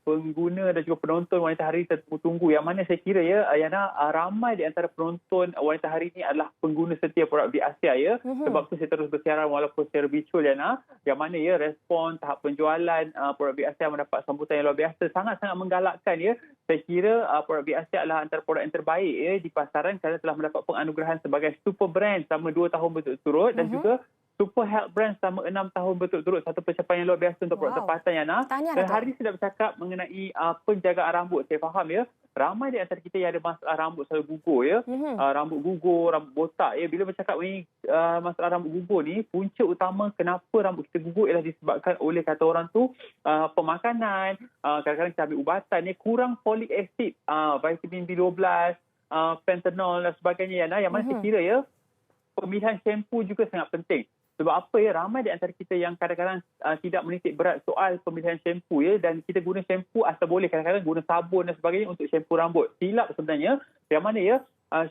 pengguna dan juga penonton Wanita Hari tertunggu-tunggu, yang mana saya kira ya Yana, ramai di antara penonton Wanita Hari ini adalah pengguna setia produk Big Asia ya. Sebab tu saya terus bersiaran walaupun secara virtual Yana, yang mana ya respon tahap penjualan produk Big Asia mendapat sambutan yang luar biasa, sangat-sangat menggalakkan ya. Saya kira produk Big Asia adalah antara produk yang terbaik ya di pasaran kerana telah mendapat penganugerahan sebagai super brand selama 2 tahun berturut-turut dan juga Super Health Brand selama 6 tahun berturut-turut. Satu pencapaian yang luar biasa untuk produk tempatan Yana. Dan hari ini saya dah bercakap mengenai penjagaan rambut. Saya faham ya, ramai di antara kita yang ada masalah rambut selalu gugur ya. Rambut gugur, rambut botak ya. Bila bercakap mengenai masalah rambut gugur ni, punca utama kenapa rambut kita gugur ialah disebabkan oleh kata orang tu pemakanan, kadang-kadang kita ambil ubatan ya, kurang folic acid, vitamin B12, pentanol dan sebagainya Yana. Yang mana saya kira ya, pemilihan shampoo juga sangat penting. Sebab apa ya, ramai di antara kita yang kadang-kadang tidak menitik berat soal pemilihan shampoo ya, dan kita guna shampoo asal boleh, kadang-kadang guna sabun dan sebagainya untuk shampoo rambut. Silap sebenarnya, yang mana ya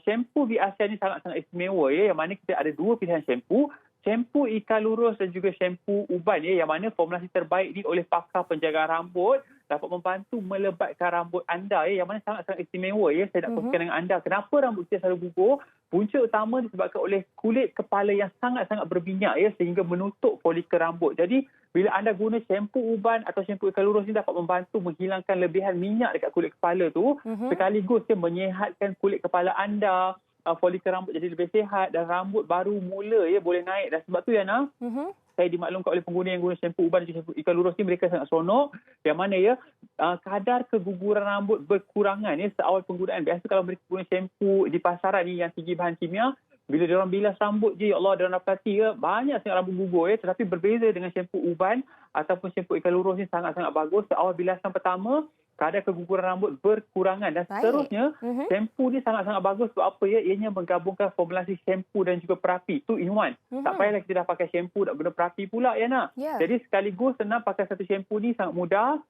shampoo Big Asia ni sangat-sangat istimewa ya, yang mana kita ada 2 pilihan shampoo. Shampoo ikan lurus dan juga shampoo uban ya, yang mana formulasi terbaik ni oleh pakar penjagaan rambut dapat membantu melebatkan rambut anda ya, yang mana sangat-sangat istimewa ya. Saya nak kongsikan dengan anda kenapa rambut kita selalu gugur. Punca utama disebabkan oleh kulit kepala yang sangat-sangat berminyak ya, sehingga menutup folikel rambut. Jadi bila anda guna shampoo uban atau shampoo ikan lurus ni dapat membantu menghilangkan lebihan minyak dekat kulit kepala tu, sekaligus dia menyihatkan kulit kepala anda, folikel rambut jadi lebih sihat dan rambut baru mula ya boleh naik. Dan sebab tu Yana, saya dimaklumkan oleh pengguna yang guna shampoo uban dan shampoo ikan lurus ni, mereka sangat seronok. Yang mana ya kadar keguguran rambut berkurangan ya seawal penggunaan. Biasa kalau mereka guna shampoo di pasaran ni yang tinggi bahan kimia, bila diorang bilas rambut je, ya Allah, diorang dapati ya banyak sangat rambut gugur ya. Tetapi berbeza dengan shampoo uban ataupun shampoo ikan lurus ni sangat-sangat bagus. Seawal bilasan pertama, kadar keguguran rambut berkurangan. Dan seterusnya, shampoo ni sangat-sangat bagus. Sebab apa ya? Ianya menggabungkan formulasi shampoo dan juga perapi. 2 in 1. Tak payahlah kita dah pakai shampoo, nak guna perapi pula ya nak. Jadi sekaligus senang pakai satu shampoo ni, sangat mudah.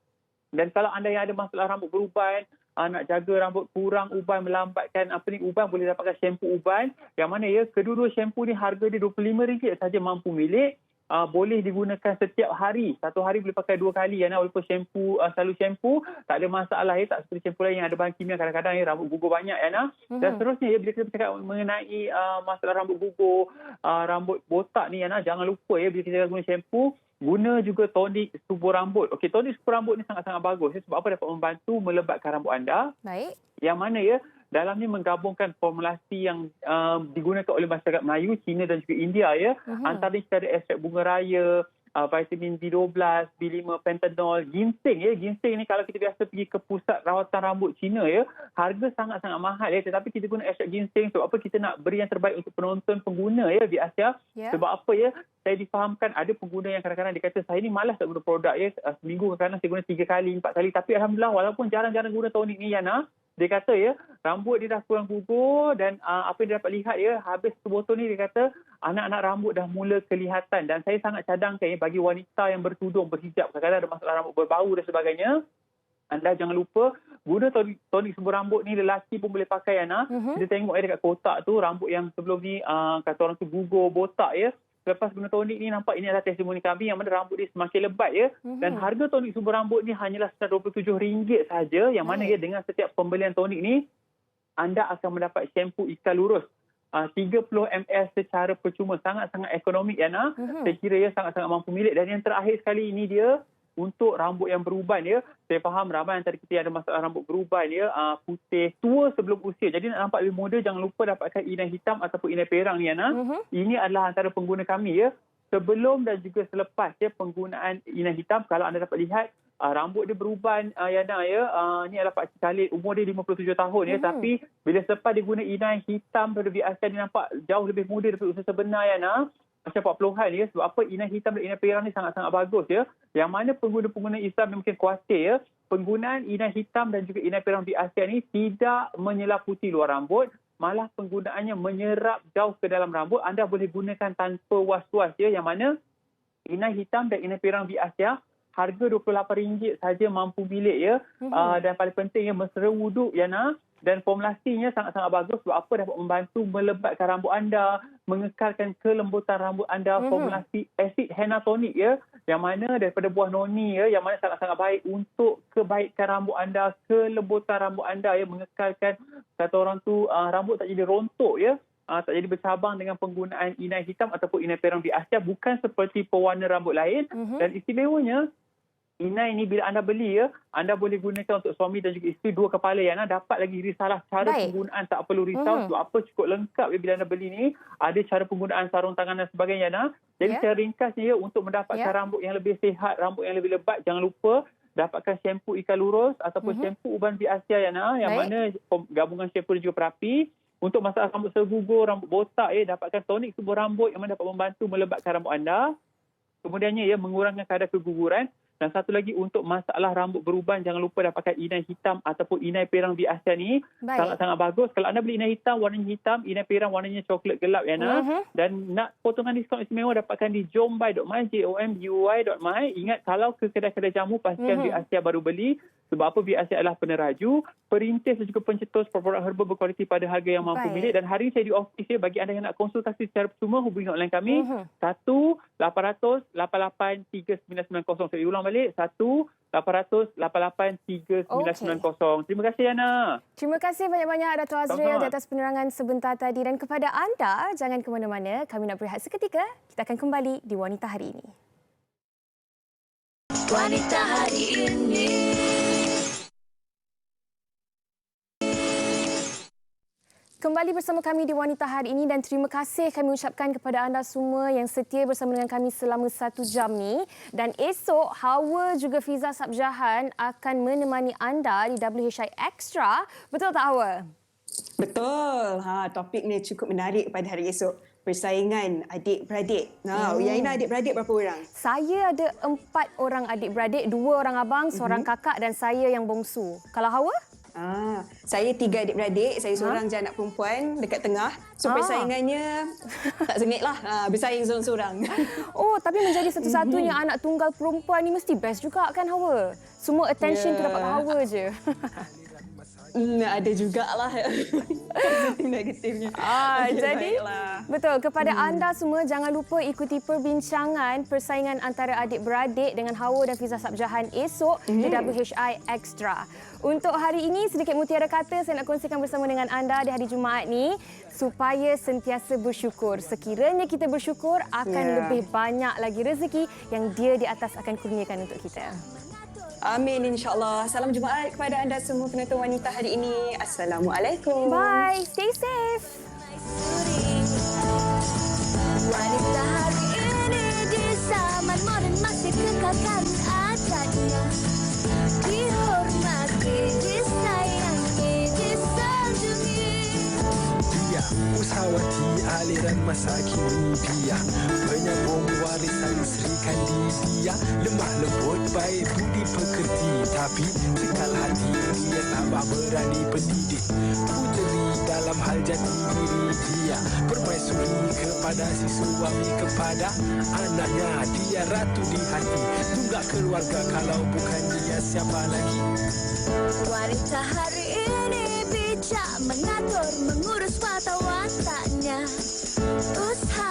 Dan kalau anda yang ada masalah rambut beruban, nak jaga rambut kurang uban, melambatkan uban, boleh dapatkan shampoo uban. Yang mana ya, kedua-dua shampoo ni harga dia RM25 saja mampu milik. Boleh digunakan setiap hari. Satu hari boleh pakai 2 kali ya, walaupun shampoo selalu shampoo tak ada masalah ya, tak seperti shampoo lain yang ada bahan kimia, kadang-kadang ya rambut gugur banyak ya. Dan seterusnya ya, bila kita bercakap mengenai masalah rambut gugur, rambut botak ni ya, jangan lupa ya, bila kita guna shampoo, guna juga tonik subur rambut. Okey, tonik subur rambut ni sangat-sangat bagus ya, sebab apa? Dapat membantu melebatkan rambut anda. Baik. Yang mana ya, dalamnya menggabungkan formulasi yang digunakan oleh masyarakat Melayu, Cina dan juga India ya. Antaranya kita ada ekstrak bunga raya, vitamin B12, B5, pentanol, ginseng ya. Ginseng ni kalau kita biasa pergi ke pusat rawatan rambut Cina ya, harga sangat-sangat mahal ya. Tetapi kita guna ekstrak ginseng sebab apa? Kita nak beri yang terbaik untuk penonton pengguna ya di Asia. Sebab apa ya? Saya difahamkan ada pengguna yang kadang-kadang dia kata, saya ni malas tak guna produk ya. Seminggu kadang-kadang saya guna 3 kali, 4 kali. Tapi Alhamdulillah, walaupun jarang-jarang guna tonik ni Yana, dia kata ya, rambut dia dah kurang gugur dan apa yang dia dapat lihat ya, habis satu botol ni dia kata anak-anak rambut dah mula kelihatan. Dan saya sangat cadangkan ya, bagi wanita yang bertudung, berhijab, kadang-kadang ada masalah rambut berbau dan sebagainya, anda jangan lupa guna tonik subur rambut ni. Lelaki pun boleh pakai Yana. Kita tengok dekat kotak tu, rambut yang sebelum ni kata orang tu gugur, botak ya. Lepas guna tonik ni, nampak ini adalah testimoni kami yang mana rambut dia semakin lebat ya. Dan harga tonik subur rambut ni hanyalah RM127 saja, yang mana ya, dengan setiap pembelian tonik ni anda akan mendapat shampoo ikan lurus 30 ml secara percuma. Sangat-sangat ekonomik Yana. Saya kira ya sangat-sangat mampu milik. Dan yang terakhir sekali ini dia untuk rambut yang beruban ya. Saya faham ramai antara kita yang ada masalah rambut beruban ya, putih, tua sebelum usia. Jadi nak nampak lebih muda, jangan lupa dapatkan inai hitam ataupun inai perang ni Yana. Ini adalah antara pengguna kami ya. Sebelum dan juga selepas ya penggunaan inai hitam, kalau anda dapat lihat rambut dia beruban Yana ya. Ni adalah Pak Cik Khalid, umur dia 57 tahun ya. Tapi bila selepas dia guna inai hitam pada biasa, dia nampak jauh lebih muda daripada usia sebenar Yana. Macam 40-an ya. Sebab apa? Inai hitam dan inai perang ni sangat-sangat bagus ya. Yang mana pengguna-pengguna Islam yang mungkin khawatir ya, penggunaan inai hitam dan juga inai perang di Asia ni tidak menyelaputi luar rambut, malah penggunaannya menyerap jauh ke dalam rambut. Anda boleh gunakan tanpa was-was ya. Yang mana inai hitam dan inai perang di Asia harga RM28 saja mampu milik ya. Dan paling penting ya, mesra wuduk Yana. dan formulasinya sangat-sangat bagus. Sebab apa? Dapat membantu melebatkan rambut anda, mengekalkan kelembutan rambut anda. Formulasi asid henna tonik ya, yang mana daripada buah noni ya, yang mana sangat-sangat baik untuk kebaikan rambut anda, kelembutan rambut anda ya, mengekalkan, kata orang tu, rambut tak jadi rontok ya. Tak jadi bercabang dengan penggunaan inai hitam ataupun inai perang di Asia, bukan seperti pewarna rambut lain. Dan istimewanya, inai ni bila anda beli ya, anda boleh gunakan untuk suami dan juga isteri, dua kepala ya. Anda dapat lagi risalah cara penggunaan, tak perlu risau. Sebab apa, cukup lengkap ya bila anda beli ni. Ada cara penggunaan sarung tangan dan sebagainya. Jadi secara ringkasnya ya, untuk mendapatkan rambut yang lebih sihat, rambut yang lebih lebat, jangan lupa dapatkan shampoo ikan lurus ataupun shampoo uban biasia ya, yang mana gabungan shampoo dan juga perapi. Untuk masalah rambut segugur, rambut botak ya, dapatkan tonik tubuh rambut yang mana dapat membantu melebatkan rambut anda. Kemudiannya ya, mengurangkan kadar keguguran. Dan satu lagi, untuk masalah rambut beruban, jangan lupa dapatkan inai hitam ataupun inai perang di Asia ni. Sangat-sangat bagus. Kalau anda beli inai hitam, warnanya hitam, inai perang warnanya coklat gelap ya. Dan nak potongan diskaun istimewa, dapatkan di jombai.my, jombuy.my. Ingat, kalau ke kedai-kedai jamu, pastikan di Asia baru beli. Sebab apa? BAC adalah peneraju, perintis dan juga pencetus produk herba berkualiti pada harga yang mampu milik. Dan hari ini saya di office ya, bagi anda yang nak konsultasi secara bersama, hubungi hotline kami 1-800-88-3990. Saya ulang balik, 1-800-88-3990. Terima kasih Yana. Terima kasih banyak-banyak Dato' Azril di atas penerangan sebentar tadi. Dan kepada anda, jangan ke mana-mana, kami nak berehat seketika. Kita akan kembali di Wanita Hari Ini. Wanita Hari Ini. Kembali bersama kami di Wanita Hari Ini dan terima kasih kami ucapkan kepada anda semua yang setia bersama dengan kami selama 1 jam ni. Dan esok, Hawa juga Fiza Sabjahan akan menemani anda di WHI Extra. Betul tak Hawa? Betul. Topik ni cukup menarik pada hari esok. Persaingan adik-beradik. Yaina adik-beradik berapa orang? Saya ada 4 orang adik-beradik, 2 orang abang, seorang kakak dan saya yang bongsu. Kalau Hawa? Saya 3 adik-beradik, saya seorang je anak perempuan dekat tengah. So persaingannya tak sengit lah, bersaing seorang-seorang. Oh, tapi menjadi satu-satunya anak tunggal perempuan ni mesti best juga kan Hawa? Semua attention tu dapat Hawa je. Ada jugalah negatifnya. Jadi betul, kepada anda semua jangan lupa ikuti perbincangan persaingan antara adik-beradik dengan Hawa dan Fiza Sabjahan esok di WHI Extra. Untuk hari ini sedikit mutiara kata saya nak kongsikan bersama dengan anda di hari Jumaat ni, supaya sentiasa bersyukur. Sekiranya kita bersyukur, akan lebih banyak lagi rezeki yang Dia di atas akan kurniakan untuk kita. Amin, insyaAllah. Salam Jumaat kepada anda semua penonton Wanita Hari Ini. Assalamualaikum. Bye. Stay safe. Wanita Hari Ini di zaman moden masih kekalkan adatnya. Dihormati, disayangi, disanjungi. Dia usahawati aliran masa kini dia, penyambung warisan Sri Kandidia. Lemah lembut baik budi pekerti, tapi sekal hati dia tambah berani pendidik. Pujeri dalam hal jati diri dia, permaisuri kepada si suami, kepada anaknya. Dia ratu di hati, tunggak keluarga, kalau bukan dia siapa lagi? Wanita Hari Ini bijak mengatur, mengurus mata wataknya. Usaha